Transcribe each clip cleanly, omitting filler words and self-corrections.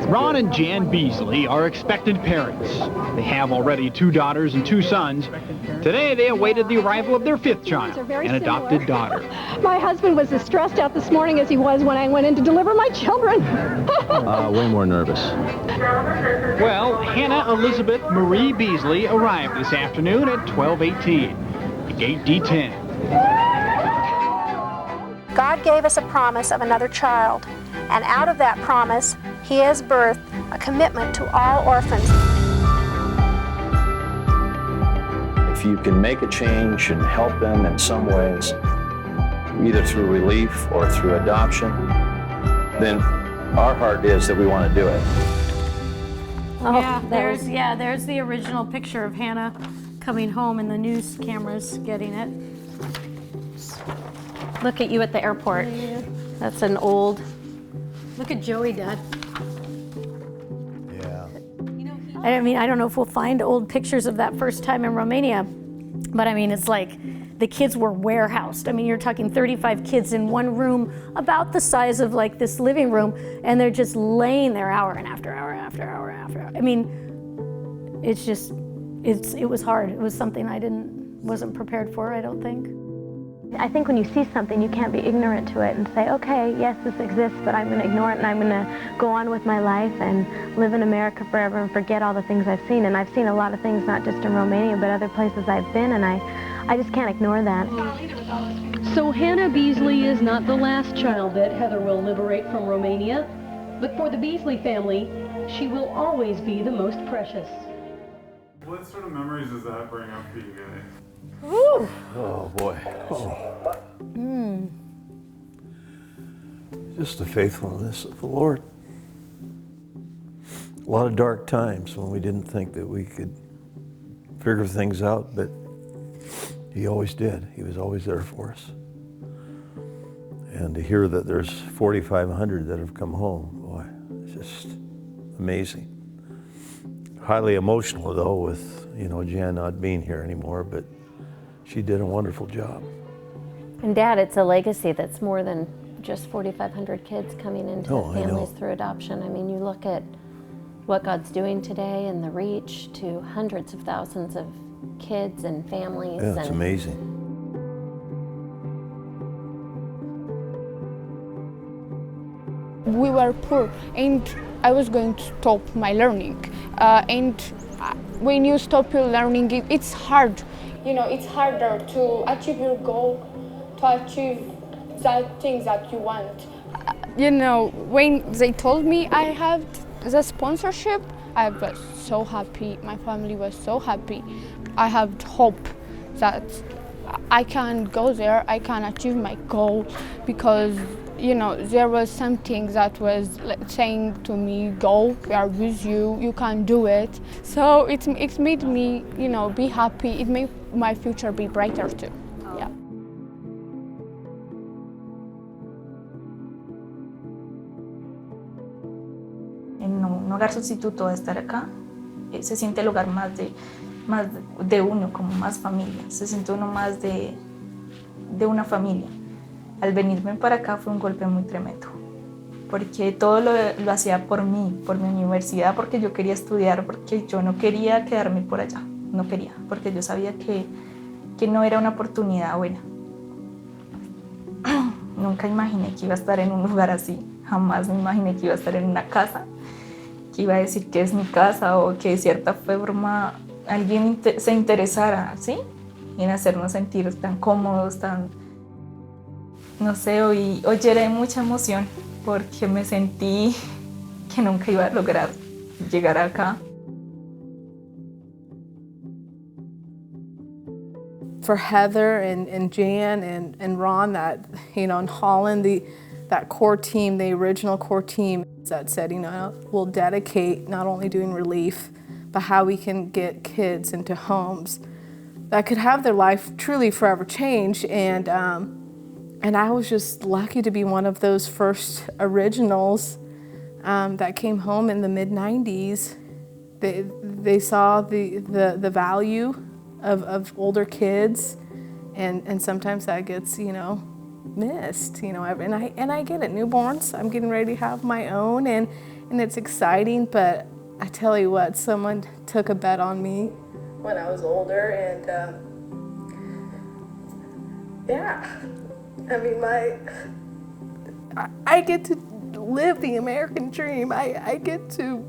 Ron and Jan Beasley are expectant parents. They have already 2 daughters and 2 sons. Today, they awaited the arrival of their 5th child, an adopted daughter. My husband was as stressed out this morning as he was when I went in to deliver my children. Way more nervous. Well, Hannah Elizabeth Marie Beasley arrived this afternoon at 12:18. Gate D10. God gave us a promise of another child, and out of that promise, He has birthed a commitment to all orphans. If you can make a change and help them in some ways, either through relief or through adoption, then our heart is that we want to do it. Oh, yeah, there's the original picture of Hannah coming home and the news cameras getting it. Look at you at the airport. Yeah. That's an old. Look at Joey, Dad. Yeah. I mean, I don't know if we'll find old pictures of that first time in Romania, but I mean, it's like the kids were warehoused. I mean, you're talking 35 kids in one room about the size of like this living room, and they're just laying there hour and after hour after hour after hour. I mean, it's just, it was hard. It was something I wasn't prepared for, I don't think. I think when you see something, you can't be ignorant to it and say, okay, yes, this exists, but I'm going to ignore it and I'm going to go on with my life and live in America forever and forget all the things I've seen. And I've seen a lot of things, not just in Romania, but other places I've been, and I just can't ignore that. So Hannah Beasley is not the last child that Heather will liberate from Romania, but for the Beasley family, she will always be the most precious. What sort of memories does that bring up for you guys? Woo! Oh boy. Just the faithfulness of the Lord. A lot of dark times when we didn't think that we could figure things out, but He always did. He was always there for us. And to hear that there's 4,500 that have come home, boy, it's just amazing. Highly emotional though with, Jan not being here anymore, but she did a wonderful job. And Dad, it's a legacy that's more than just 4,500 kids coming into families through adoption. I mean, you look at what God's doing today and the reach to hundreds of thousands of kids and families. Yeah, it's amazing. We were poor and I was going to stop my learning. And when you stop your learning, it's hard. It's harder to achieve your goal, to achieve that things that you want. When they told me I have the sponsorship, I was so happy. My family was so happy. I have hope that I can go there, I can achieve my goal, because there was something that was saying to me, go, we are with you, you can do it. So it made me, be happy. It made my future be brighter too. Yeah. En un hogar sustituto de estar acá, se siente el hogar más de uno, como más familia. Se siente uno más de una familia. Al venirme para acá fue un golpe muy tremendo, porque todo lo hacía por mí, por mi universidad, porque yo quería estudiar, porque yo no quería quedarme por allá, no quería, porque yo sabía que no era una oportunidad buena. Nunca imaginé que iba a estar en un lugar así, jamás me imaginé que iba a estar en una casa, que iba a decir que es mi casa o que de cierta forma alguien se interesara, ¿sí? En hacernos sentir tan cómodos, no sé, hoy lloré mucha emoción porque me sentí que nunca iba a lograr llegar acá. For Heather and Jan and Ron, that, in Holland, that core team, the original core team that said, we'll dedicate not only doing relief, but how we can get kids into homes that could have their life truly forever changed. And I was just lucky to be one of those first originals that came home in the mid-90s. They saw the value of older kids, and sometimes that gets, missed, you know, and I get it, newborns, I'm getting ready to have my own, and it's exciting, but I tell you what, someone took a bet on me when I was older, and yeah, I mean, I get to live the American dream. I get to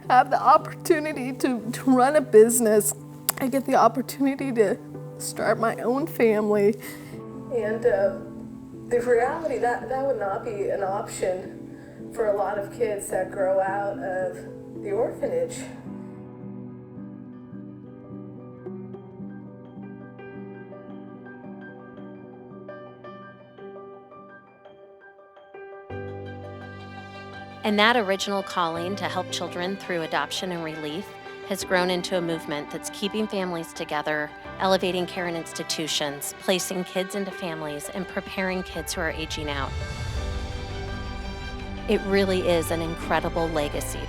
have the opportunity to run a business. I get the opportunity to start my own family. And the reality that would not be an option for a lot of kids that grow out of the orphanage. And that original calling to help children through adoption and relief has grown into a movement that's keeping families together, elevating care in institutions, placing kids into families, and preparing kids who are aging out. It really is an incredible legacy.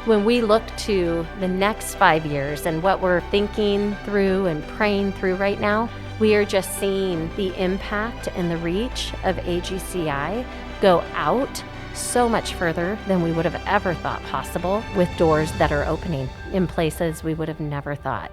When we look to the next 5 years and what we're thinking through and praying through right now, we are just seeing the impact and the reach of AGCI go out so much further than we would have ever thought possible, with doors that are opening in places we would have never thought.